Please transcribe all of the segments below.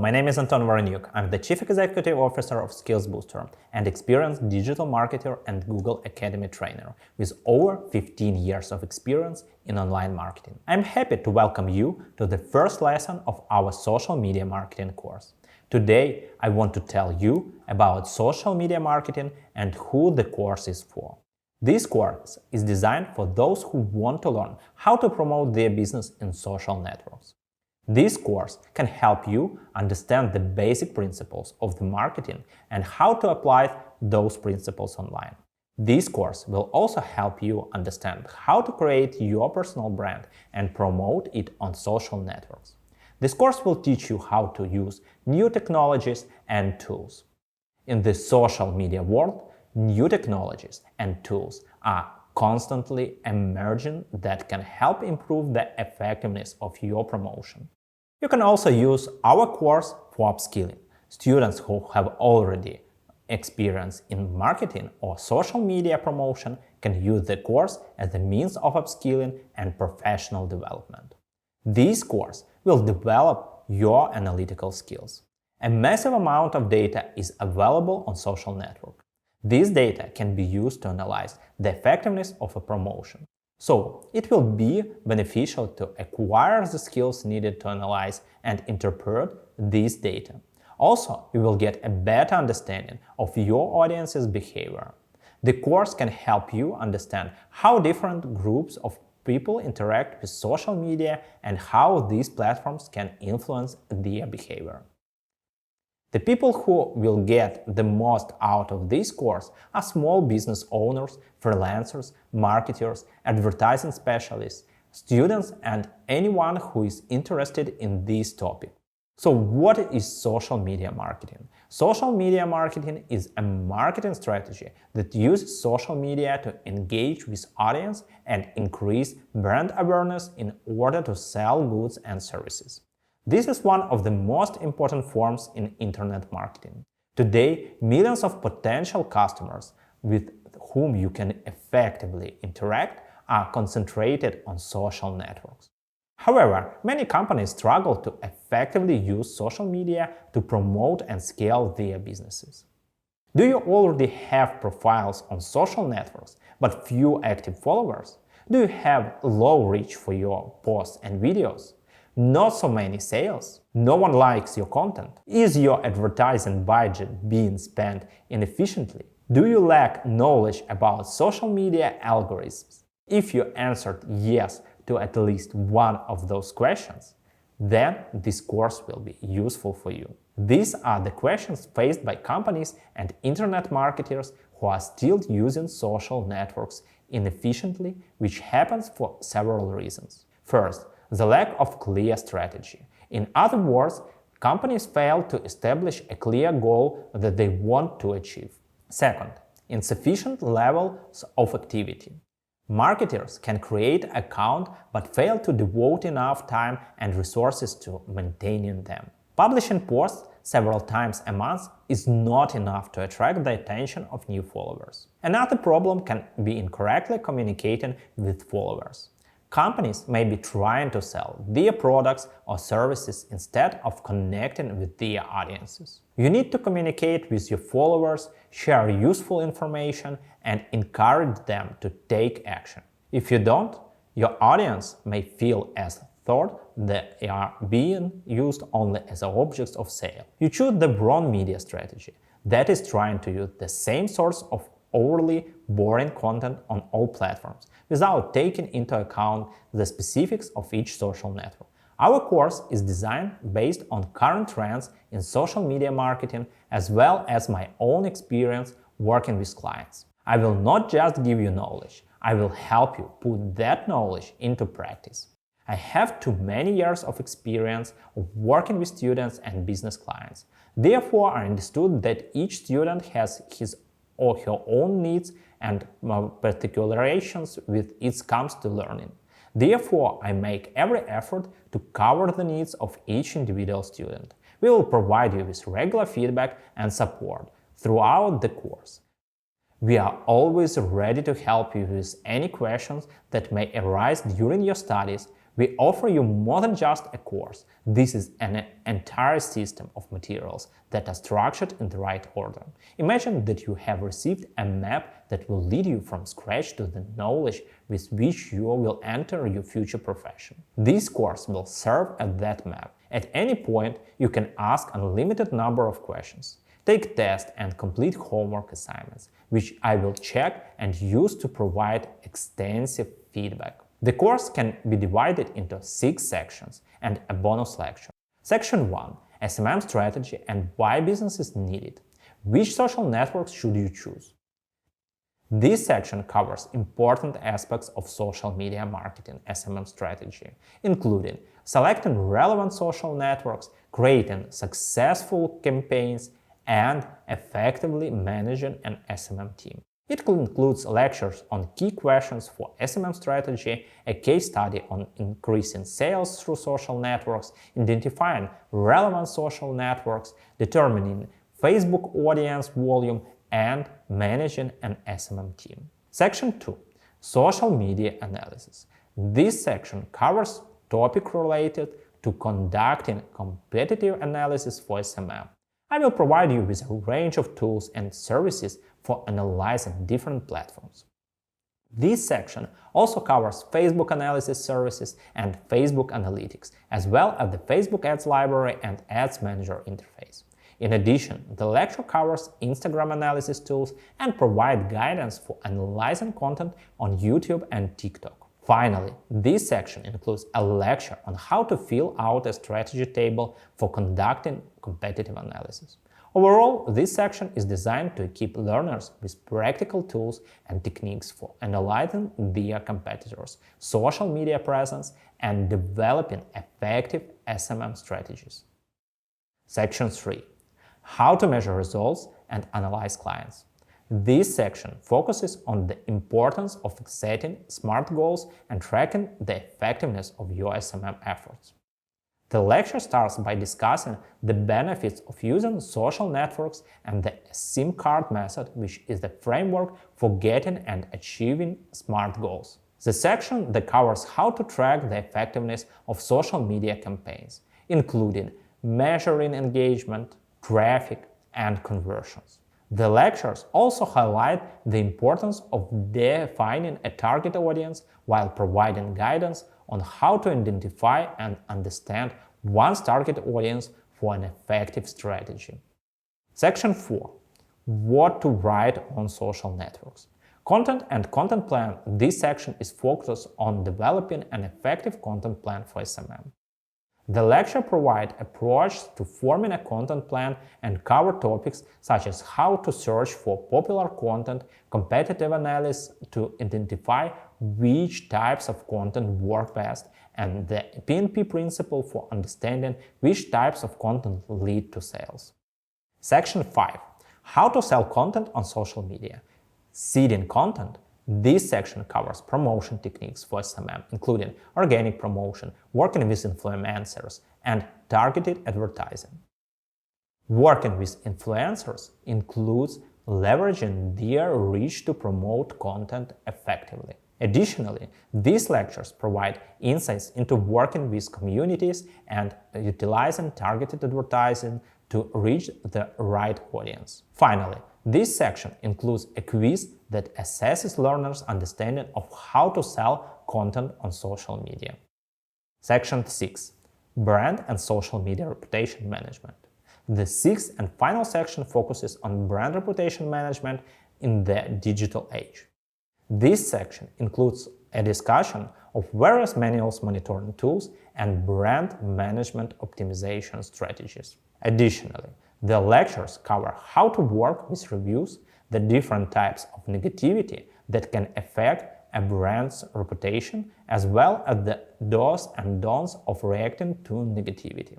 my name is Anton Voronjuk. I'm the Chief Executive Officer of Skills Booster and experienced digital marketer and Google Academy trainer with over 15 years of experience in online marketing. I'm happy to welcome you to the first lesson of our social media marketing course. Today, I want to tell you about social media marketing and who the course is for. This course is designed for those who want to learn how to promote their business in social networks. This course can help you understand the basic principles of the marketing and how to apply those principles online. This course will also help you understand how to create your personal brand and promote it on social networks. This course will teach you how to use new technologies and tools. In the social media world, new technologies and tools are constantly emerging that can help improve the effectiveness of your promotion. You can also use our course for upskilling. Students who have already experience in marketing or social media promotion can use the course as a means of upskilling and professional development. This course will develop your analytical skills. A massive amount of data is available on social networks. This data can be used to analyze the effectiveness of a promotion. So, it will be beneficial to acquire the skills needed to analyze and interpret this data. Also, you will get a better understanding of your audience's behavior. The course can help you understand how different groups of people interact with social media and how these platforms can influence their behavior. The people who will get the most out of this course are small business owners, freelancers, marketers, advertising specialists, students, and anyone who is interested in this topic. So what is social media marketing? Social media marketing is a marketing strategy that uses social media to engage with audience and increase brand awareness in order to sell goods and services. This is one of the most important forms in internet marketing. Today, millions of potential customers with whom you can effectively interact are concentrated on social networks. However, many companies struggle to effectively use social media to promote and scale their businesses. Do you already have profiles on social networks but few active followers? Do you have low reach for your posts and videos? Not so many sales? No one likes your content? Is your advertising budget being spent inefficiently? Do you lack knowledge about social media algorithms? If you answered yes to at least one of those questions, then this course will be useful for you. These are the questions faced by companies and internet marketers who are still using social networks inefficiently, which happens for several reasons. First, the lack of clear strategy. In other words, companies fail to establish a clear goal that they want to achieve. Second, insufficient levels of activity. Marketers can create an account but fail to devote enough time and resources to maintaining them. Publishing posts several times a month is not enough to attract the attention of new followers. Another problem can be incorrectly communicating with followers. Companies may be trying to sell their products or services instead of connecting with their audiences. You need to communicate with your followers, share useful information, and encourage them to take action. If you don't, your audience may feel as though they are being used only as objects of sale. You choose the wrong media strategy that is trying to use the same source of overly boring content on all platforms without taking into account the specifics of each social network. Our course is designed based on current trends in social media marketing as well as my own experience working with clients. I will not just give you knowledge, I will help you put that knowledge into practice. I have too many years of experience of working with students and business clients. Therefore, I understood that each student has his or her own needs and particularizations with it comes to learning. Therefore, I make every effort to cover the needs of each individual student. We will provide you with regular feedback and support throughout the course. We are always ready to help you with any questions that may arise during your studies. We offer you more than just a course. This is an entire system of materials that are structured in the right order. Imagine that you have received a map that will lead you from scratch to the knowledge with which you will enter your future profession. This course will serve as that map. At any point, you can ask an unlimited number of questions. Take tests and complete homework assignments, which I will check and use to provide extensive feedback. The course can be divided into 6 sections and a bonus lecture. Section 1. SMM strategy and why businesses need it. Which social networks should you choose? This section covers important aspects of social media marketing SMM strategy, including selecting relevant social networks, creating successful campaigns, and effectively managing an SMM team. It includes lectures on key questions for SMM strategy, a case study on increasing sales through social networks, identifying relevant social networks, determining Facebook audience volume, and managing an SMM team. Section 2. Social media analysis. This section covers topics related to conducting competitive analysis for SMM. I will provide you with a range of tools and services for analyzing different platforms. This section also covers Facebook analysis services and Facebook analytics, as well as the Facebook Ads Library and Ads Manager interface. In addition, the lecture covers Instagram analysis tools and provides guidance for analyzing content on YouTube and TikTok. Finally, this section includes a lecture on how to fill out a strategy table for conducting competitive analysis. Overall, this section is designed to equip learners with practical tools and techniques for analyzing their competitors' social media presence and developing effective SMM strategies. Section 3. How to measure results and analyze clients. This section focuses on the importance of setting SMART goals and tracking the effectiveness of your SMM efforts. The lecture starts by discussing the benefits of using social networks and the SIM card method, which is the framework for getting and achieving SMART goals. The section that covers how to track the effectiveness of social media campaigns, including measuring engagement, traffic, and conversions. The lectures also highlight the importance of defining a target audience while providing guidance on how to identify and understand one's target audience for an effective strategy. Section 4. What to write on social networks. Content and content plan. This section is focused on developing an effective content plan for SMM. The lecture provides approach to forming a content plan and cover topics such as how to search for popular content, competitive analysis to identify which types of content work best, and the PNP principle for understanding which types of content lead to sales. Section 5. How to sell content on social media. Seeding content. This section covers promotion techniques for SMM, including organic promotion, working with influencers, and targeted advertising. Working with influencers includes leveraging their reach to promote content effectively. Additionally, these lectures provide insights into working with communities and utilizing targeted advertising to reach the right audience. Finally, this section includes a quiz that assesses learners' understanding of how to sell content on social media. Section 6. Brand and social media reputation management. The sixth and final section focuses on brand reputation management in the digital age. This section includes a discussion of various manuals, monitoring tools, and brand management optimization strategies. Additionally, the lectures cover how to work with reviews, the different types of negativity that can affect a brand's reputation, as well as the do's and don'ts of reacting to negativity.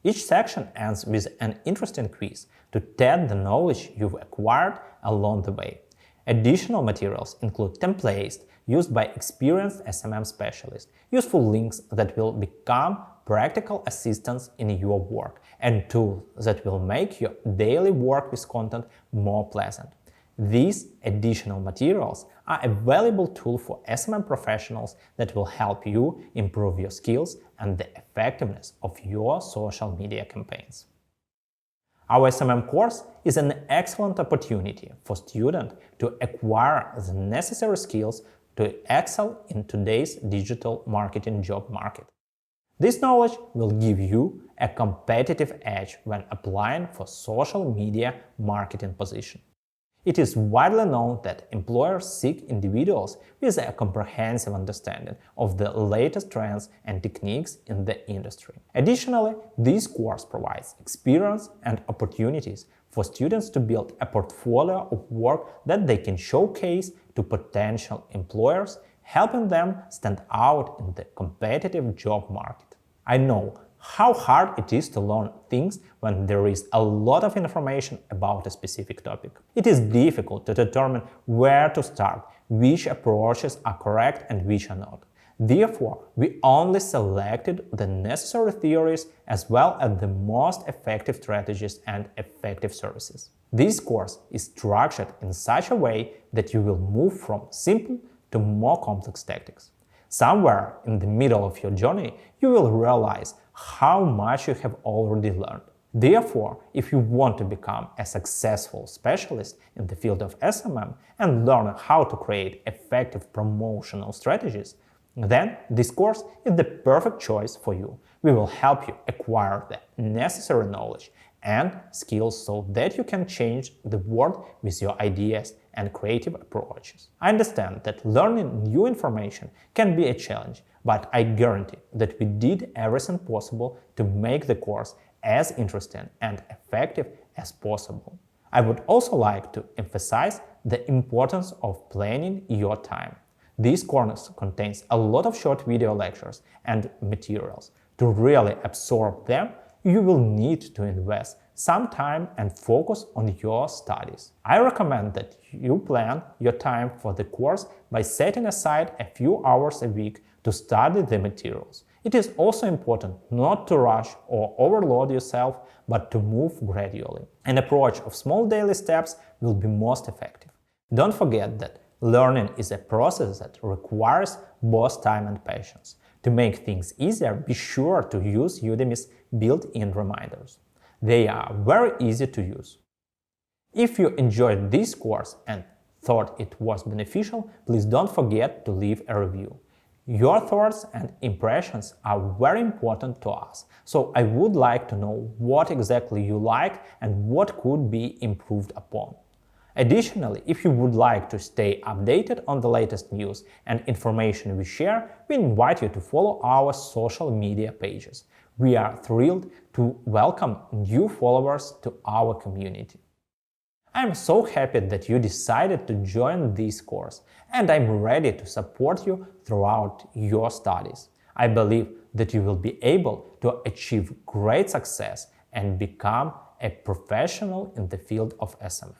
Each section ends with an interesting quiz to test the knowledge you've acquired along the way. Additional materials include templates used by experienced SMM specialists, useful links that will become practical assistance in your work, and tools that will make your daily work with content more pleasant. These additional materials are a valuable tool for SMM professionals that will help you improve your skills and the effectiveness of your social media campaigns. Our SMM course is an excellent opportunity for students to acquire the necessary skills to excel in today's digital marketing job market. This knowledge will give you a competitive edge when applying for social media marketing position. It is widely known that employers seek individuals with a comprehensive understanding of the latest trends and techniques in the industry. Additionally, this course provides experience and opportunities for students to build a portfolio of work that they can showcase to potential employers, helping them stand out in the competitive job market. I know how hard it is to learn things when there is a lot of information about a specific topic. It is difficult to determine where to start, which approaches are correct and which are not. Therefore, we only selected the necessary theories as well as the most effective strategies and effective services. This course is structured in such a way that you will move from simple to more complex tactics. Somewhere in the middle of your journey, you will realize how much you have already learned. Therefore, if you want to become a successful specialist in the field of SMM and learn how to create effective promotional strategies, then this course is the perfect choice for you. We will help you acquire the necessary knowledge and skills so that you can change the world with your ideas and creative approaches. I understand that learning new information can be a challenge, but I guarantee that we did everything possible to make the course as interesting and effective as possible. I would also like to emphasize the importance of planning your time. This course contains a lot of short video lectures and materials. To really absorb them, you will need to invest some time and focus on your studies. I recommend that you plan your time for the course by setting aside a few hours a week to study the materials. It is also important not to rush or overload yourself, but to move gradually. An approach of small daily steps will be most effective. Don't forget that learning is a process that requires both time and patience. To make things easier, be sure to use Udemy's built-in reminders. They are very easy to use. If you enjoyed this course and thought it was beneficial, please don't forget to leave a review. Your thoughts and impressions are very important to us, so I would like to know what exactly you like and what could be improved upon. Additionally, if you would like to stay updated on the latest news and information we share, we invite you to follow our social media pages. We are thrilled to welcome new followers to our community. I'm so happy that you decided to join this course, and I'm ready to support you throughout your studies. I believe that you will be able to achieve great success and become a professional in the field of SMM.